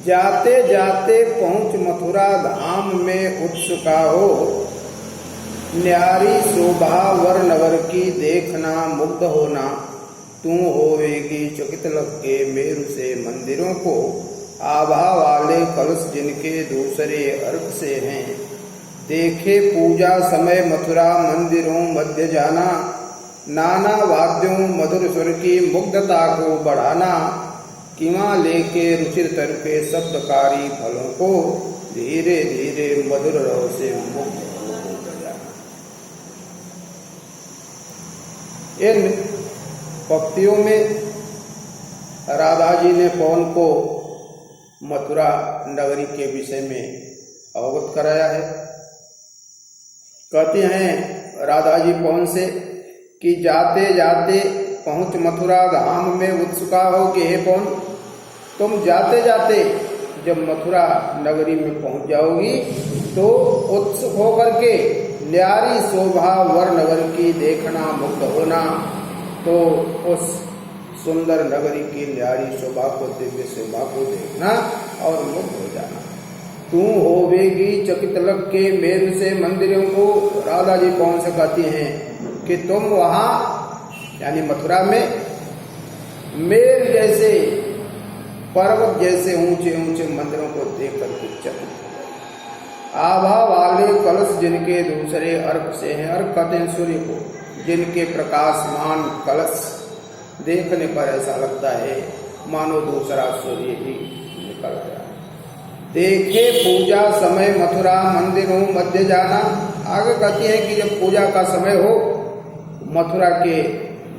जाते जाते पहुँच मथुरा धाम में उत्सुका हो, न्यारी शोभा वर नगर की देखना मुग्ध होना, तू होवेगी चकित लग के मेरु से मंदिरों को, आभा वाले कलश जिनके दूसरे अर्घ से हैं, देखे पूजा समय मथुरा मंदिरों मध्य जाना, नाना वाद्यों मधुर स्वर की मुग्धता को बढ़ाना, किमा लेके रुचिर तर के शब्दकारी फलों को, धीरे धीरे मधुर रव से मुग्ध हो जाना। इन पंक्तियों में राधा जी ने पवन को मथुरा नगरी के विषय में अवगत कराया है। कहते हैं राधा जी पवन से कि जाते जाते पहुँच मथुरा धाम में उत्सुका हो कि हे पवन, तुम जाते जाते जब मथुरा नगरी में पहुँच जाओगी तो उत्सुक होकर के न्यारी शोभा वर नगर की देखना मुग्ध होना, तो उस सुंदर नगरी की न्यारी शोभा को, दिव्य शोभा को देखना और मुग्ध हो जाना। तू होवेगी चकित लग के मेरु से मंदिरों को, राधा जी पवन से कहती हैं कि तुम वहाँ यानी मथुरा में मेर जैसे पर्वत जैसे ऊंचे ऊंचे मंदिरों को देख करके चकित, आभा वाले कलश जिनके दूसरे अर्घ से हैं, अर्घ कहते हैं सूर्य को, जिनके प्रकाशमान कलश देखने पर ऐसा लगता है मानो दूसरा सूर्य ही निकल गया। देखे पूजा समय मथुरा मंदिरों मध्य जाना, आगे कहती है कि जब पूजा का समय हो मथुरा के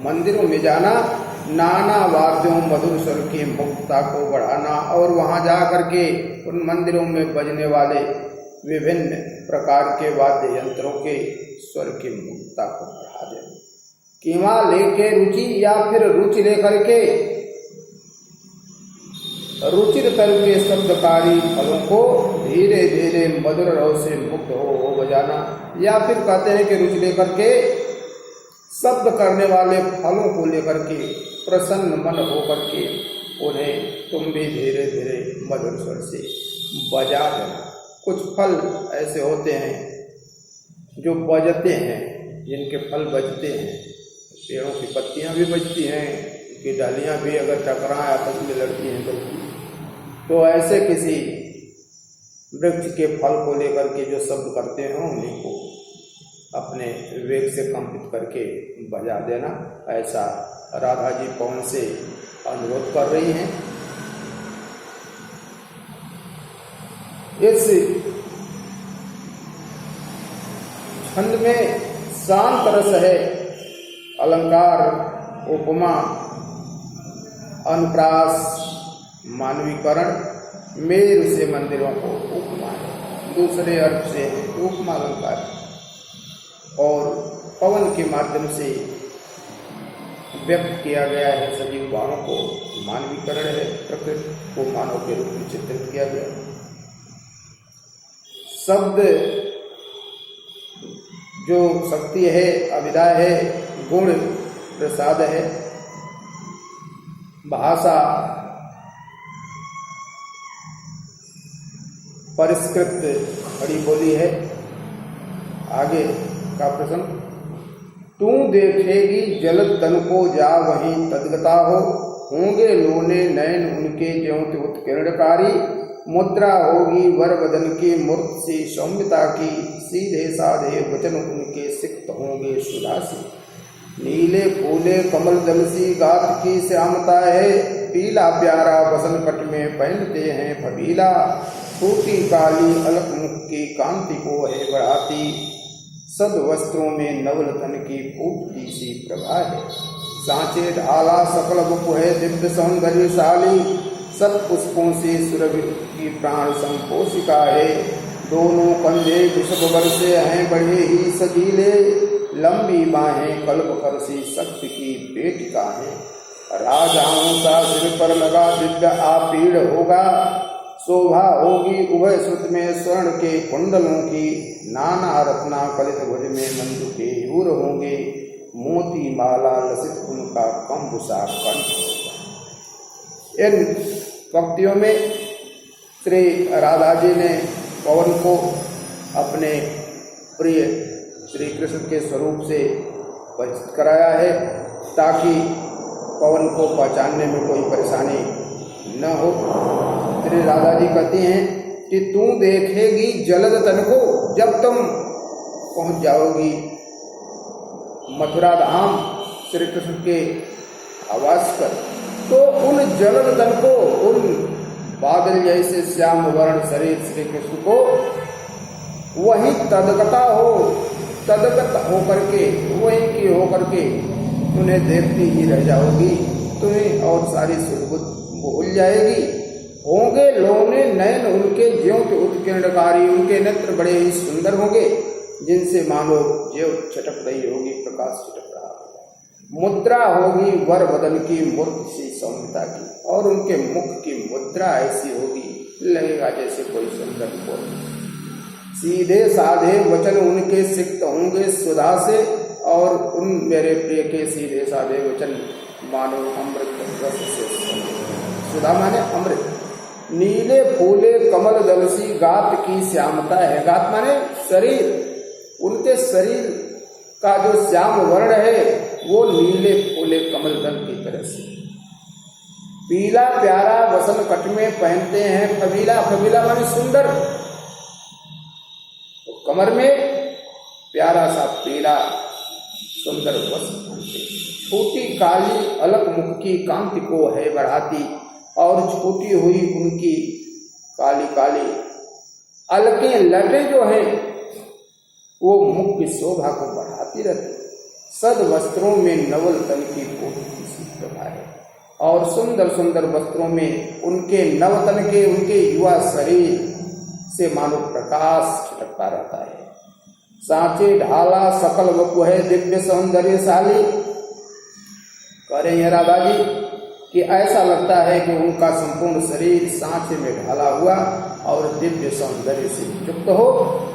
मंदिरों में जाना, नाना वाद्यों मधुर स्वर की मुक्तता को बढ़ाना, और वहां जा करके उन मंदिरों में बजने वाले विभिन्न प्रकार के वाद्य यंत्रों के स्वर की मुक्तता को बढ़ा देना। किमा लेके रुचि या फिर रुचि लेकर के रुचिर करके शब्दकारी फलों को धीरे धीरे मधुर रव से मुक्त हो बजाना, या फिर कहते हैं कि रुचि लेकर के शब्द करने वाले फलों को लेकर के प्रसन्न मन होकर के उन्हें तुम भी धीरे धीरे मधुर स्वर से बजा देना। कुछ फल ऐसे होते हैं जो बजते हैं, जिनके फल बजते हैं, पेड़ों की पत्तियां भी बजती हैं, कि डालियां भी अगर टकराएं आपस में लड़ती हैं तो ऐसे किसी वृक्ष के फल को लेकर के जो शब्द करते हैं उन्हीं को अपने वेग से कंपित करके बजा देना, ऐसा राधा जी पवन से अनुरोध कर रही हैं। इस छंद में शांत रस है, अलंकार, उपमा, अनुप्रास, मानवीकरण, मेरु से मंदिरों को उपमा है, दूसरे अर्थ से उपमा अलंकार, और पवन के माध्यम से व्यक्त किया गया है सजीव भावों को, मानवीकरण है, प्रकृति को मानव के रूप में चित्रित किया गया। शब्द जो शक्ति है, अविदा है, गुण प्रसाद है, भाषा परिष्कृत खड़ी बोली है। आगे का प्रश्न, तू देखेगी जलद तन को जा वहीं तदगता हो, होंगे लोने नयन उनके ज्योति उत्किरणकारी, मुद्रा होगी वर बदन की मूर्त सी सौम्यता की, सीधे साधे वचन उनके सिक्त होंगे सुधासी, नीले फूले कमल दल सी गात की श्यामता है, पीला प्यारा वसन पट में पहनते हैं फबीला, फूटी काली अलक मुख की कांति को है बढ़ाती, सद वस्त्रों में नवल तन की फूटती सी प्रभा है, सांचे ढाला सकल बुक है दिव्य सौंदर्यशाली, सत पुष्पों से सुरभि की प्राण संपोषिका है, दोनों कंधे वृषभ वर्षे हैं बड़े ही सजीले, लंबी बाहें कल्प करसी शक्ति की पेटिका है, राजाओं का सिर पर लगा दिव्य आपीड़ होगा, शोभा होगी उभय श्रुत में स्वर्ण के कुंडलों की, नाना रत्ना कलित भुज में मंजू के यूर होंगे, मोती माला लसित उनका कंबुसा कंठ होगा। इन पंक्तियों में श्री राधा जी ने पवन को अपने प्रिय श्री कृष्ण के स्वरूप से परिचित कराया है ताकि पवन को पहचानने में कोई परेशानी न हो। श्री राधा जी कहती हैं कि तू देखेगी जलद तन को, जब तुम पहुंच जाओगी मथुरा धाम श्री कृष्ण के आवास पर, तो उन जलद तन को, उन बादल जैसे श्याम वर्ण शरीर श्री कृष्ण को वही तदगता होकर के, वही की होकर के उन्हें देखती ही रह जाओगी। तुम्हें और सारी सुध भूल जाएगी। होंगे लोने नयन उनके ज्योत उत्कीर्णकारी, उनके नेत्र बड़े ही सुंदर होंगे जिनसे मानो ज्योत छटक रही होगी, प्रकाश छटक रहा होगा। मुद्रा होगी वर बदन की मूर्ति सी सौम्यता की, और उनके मुख की मुद्रा ऐसी होगी लगेगा जैसे कोई सुंदर बोल। सीधे साधे वचन उनके सिक्त होंगे सुधा से, और उन मेरे प्रिय के सीधे साधे वचन मानो अमृत रस से, सुधा माने अमृत। नीले फूले कमल दल सी गात की श्यामता है, गात माने शरीर, उनके शरीर का जो श्याम वर्ण है वो नीले फूले कमल दल की तरह से। पीला प्यारा वसन कट में पहनते हैं फबीला, फबीला माने सुंदर, कमर में प्यारा सा पीला सुंदर वस्त्र पहनते। छोटी काली अलग मुख की कांति को है बढ़ाती, और छोटी हुई उनकी काली काली अलके लटें जो हैं वो मुख की शोभा को बढ़ाती रहती। सद वस्त्रों में नवल तन की कोटि की सी प्रभा है, और सुंदर सुंदर वस्त्रों में उनके नवतन के, उनके युवा शरीर से मानो प्रकाश छिटकता रहता है। सांचे ढाला सकल वपु है दिव्य सौंदर्यशाली। कह रहे हैं राधा जी कि ऐसा लगता है कि उनका संपूर्ण शरीर सांचे में ढाला हुआ और दिव्य सौंदर्य से युक्त हो।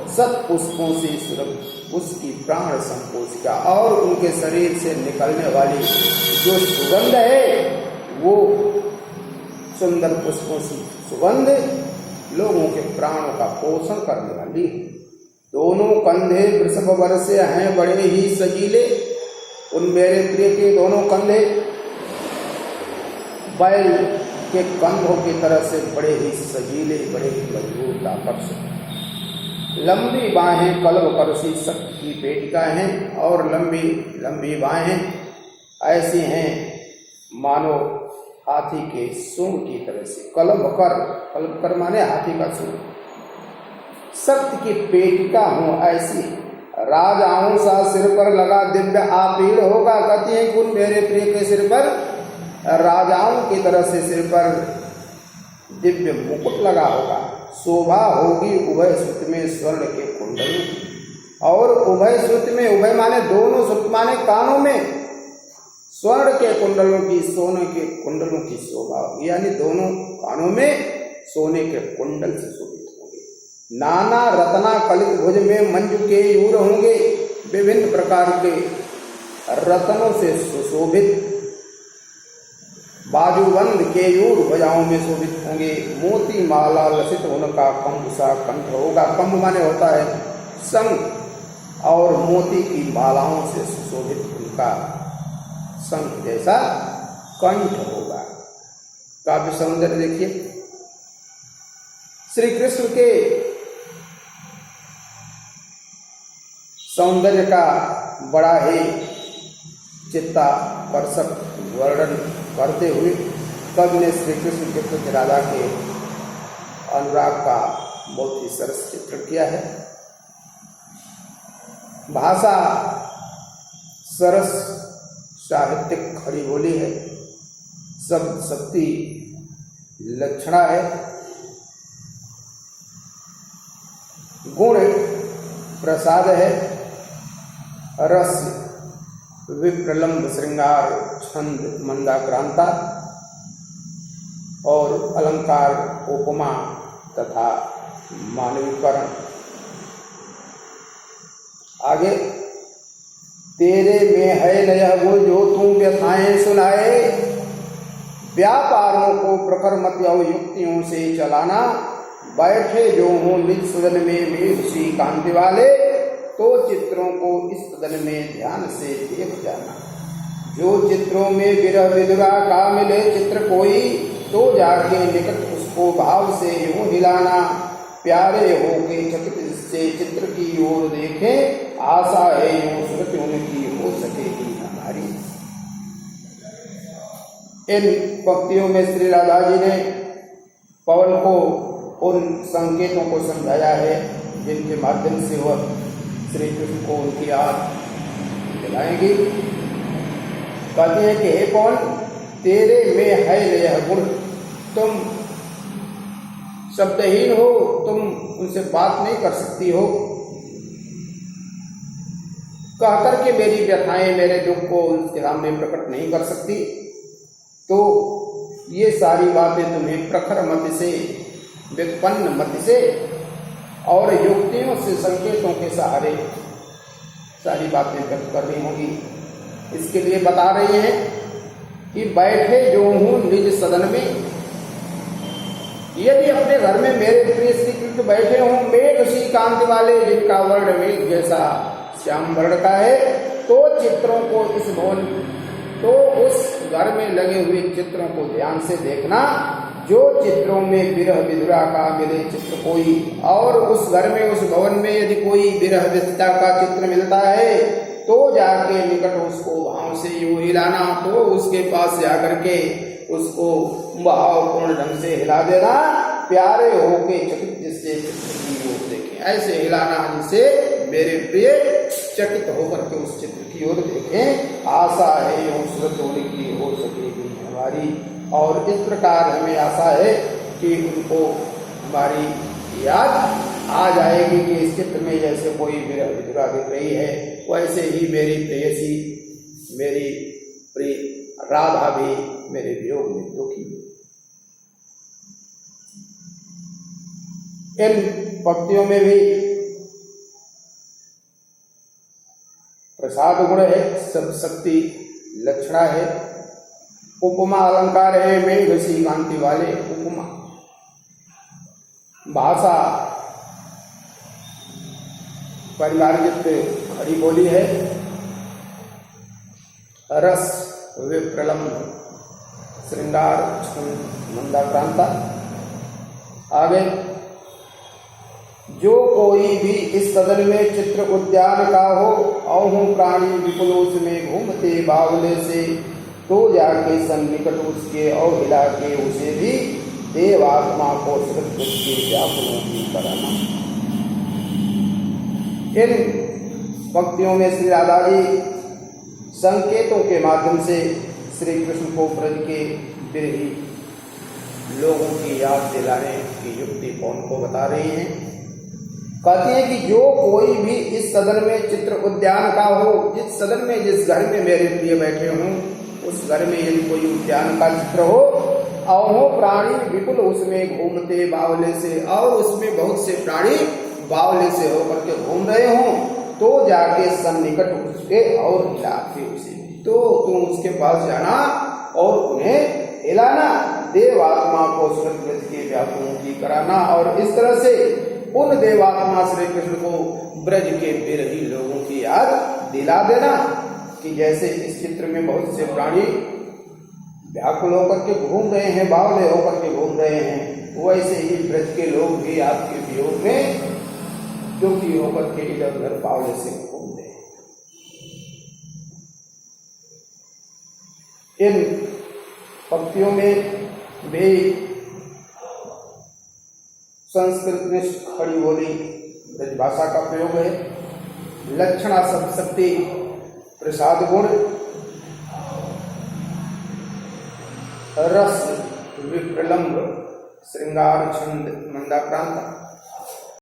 सत पुष्पों से सुरभ उसकी प्राण संकोचिका, और उनके शरीर से निकलने वाली जो सुगंध है वो सुंदर पुष्पों से सुगंध लोगों के प्राणों का पोषण करने वाली। दोनों कंधे वृषभ वर्ष हैं बड़े ही सजीले, उन मेरे प्रिय के दोनों कंधे बैल के कंधों की तरह से बड़े ही सजीले, बड़े ही मजबूत आकर्षक। लंबी बाहें कलव करसी शक्ति की पेटिका हैं, और लंबी लंबी बाहें ऐसी हैं मानो हाथी के सूंड की तरह से। कलव कर माने हाथी का सूंड। शक्ति की पेटिका हूं ऐसी, राजाओं सा सिर पर लगा दिव्य आपीड़ होगा। कहती है कि उन मेरे प्रिय के सिर पर राजाओं की तरह से सिर पर दिव्य मुकुट लगा होगा। शोभा होगी उभय श्रुत में स्वर्ण के कुंडल, और उभय श्रुत में, उभय माने दोनों, श्रुत माने कानों में, स्वर्ण के कुंडलों की, सोने के कुंडलों की शोभा होगी, यानी दोनों कानों में सोने के कुंडल से शोभित होंगे। नाना रत्ना कलित भुज में मंजू के यूर होंगे, विभिन्न प्रकार के रत्नों से सुशोभित। बाजूबंद केयूर भुजाओं में शोभित होंगे। मोती माला लसित उनका कंभ सा कंठ होगा। कंभ माने होता है संग, और मोती की मालाओं से सुशोभित उनका संग जैसा कंठ होगा। काव्य सौंदर्य देखिए, श्री कृष्ण के सौंदर्य का बड़ा ही चित्ताकर्षक वर्णन करते हुए कवि ने श्री कृष्ण के प्रति राधा के अनुराग का बहुत ही सरस चित्रण किया है। भाषा सरस, साहित्यिक खड़ी बोली है, शब्द शक्ति लक्षणा है, गुण प्रसाद है, रस विप्रलंब श्रृंगार छंद मंदाक्रांता, और अलंकार उपमा तथा मानवीकरण। आगे, तेरे में है न यह गुण जो तू व्यथाएं सुनाए, व्यापारों को प्रखर मत और युक्तियों से चलाना, बैठे जो हों निज सदन में मेघ सी कांति वाले, तो चित्रों को इस सदन में ध्यान से देख जाना। जो चित्रों में विरह विधुरा का मिले चित्र कोई, तो जाके निकट उसको भाव से यूं हिलाना। प्यारे होके चकित से चित्र की ओर देखें, आशा है यूं सुरत उनकी हो सकेगी हमारी। इन पंक्तियों में श्री राधा जी ने पवन को उन संकेतों को समझाया है जिनके माध्यम से वह श्री कृष्ण को उनकी याद दिलाएंगी। कहते हैं कि हे पवन, तेरे में है यह गुण, तुम शब्दहीन हो, तुम उनसे बात नहीं कर सकती हो। कहकर के मेरी व्यथाएं, मेरे दुख को उनके सामने प्रकट नहीं कर सकती, तो ये सारी बातें तुम्हें प्रखर मति से, व्युत्पन्न मति से और युक्तियों से, संकेतों के सहारे सारी बातें व्यक्त करनी होगी। इसके लिए बता रहे हैं कि बैठे जो हूं निज सदन में, यदि अपने घर में मेरे प्रिय श्री कृष्ण बैठे हों, मेघ सी कांति वाले जिनका वर्ण मेघ जैसा श्याम वर्ण का है, तो चित्रों को इस भवन, तो उस घर में लगे हुए चित्रों को ध्यान से देखना। जो चित्रों में विरह विधुरा का मिले चित्र कोई, और उस घर में, उस भवन में यदि कोई विरह विधुता का चित्र मिलता है, तो जाके निकट उसको भाव से यूं हिलाना। तो उसके पास जाकर के उसको भावपूर्ण ढंग से हिला देना। प्यारे होके चकित जिससे चित्र की ओर देखें, ऐसे हिलाना जिससे मेरे प्रिय चकित होकर के उस चित्र की ओर देखें। आशा है यूं सूरत होने की हो सकेगी हमारी। और इस प्रकार हमें आशा है कि उनको हमारी याद आ जाएगी कि इस चित्र में जैसे कोई विरह विधुरा दिख रही है, वैसे ही मेरी प्रेयसी, मेरी प्रिय राधा भी मेरे वियोग में दुखी। इन पंक्तियों में भी प्रसाद गुण है, सब शक्ति लक्षणा है, उपमा अलंकार है, मेघ सी कांति वाले। उपमा भाषा परिवारजित खड़ी बोली है। रस विप्रलम्ब श्रृंगार मंदाक्रांता। आगे, जो कोई भी इस सदन में चित्र उद्यान का हो, औहू प्राणी विपुल उसमें घूमते बावले से, तो जाके सन्निकट उसके और हिला के उसे भी देवात्मा को सुरत के व्याकुलों की कराना। इन पंक्तियों में श्री राधा जी संकेतों के माध्यम से श्री कृष्ण को ब्रज के विरही लोगों की याद दिलाने की युक्ति पवन को बता रही हैं। कहती हैं कि जो कोई भी इस सदन में चित्र उद्यान का हो, जिस सदन में, जिस घर में मेरे प्रिय बैठे हों, उस घर में यदि कोई उद्यान का चित्र हो, और हो प्राणी विपुल उसमें घूमते बावले से, और उसमें बहुत से प्राणी बावले से होकर के घूम रहे हों, तो जाके सन्निकट उसके और हिलाते उसे, तो तुम उसके पास जाना और उन्हें हिलाना, देवात्मा को सुरत के व्याकुलों की कराना। और इस तरह से उन देवात्मा श्री कृष्ण को ब्रज के विरही लोगों की याद दिला देना कि जैसे इस चित्र में बहुत से प्राणी व्याकुल होकर के घूम रहे हैं, बावले होकर के घूम रहे हैं, वैसे ही ब्रज के लोग भी आपके वियोग में दुखी होकर के इधर उधर बावले से घूम रहे हैं। इन पंक्तियों में भी संस्कृत निष्ठ खड़ी बोली ब्रज भाषा का प्रयोग है। लक्षणा सब शक्ति, प्रसाद गुण, रस विप्रलम्ब श्रृंगार छंद मंदाक्रांता।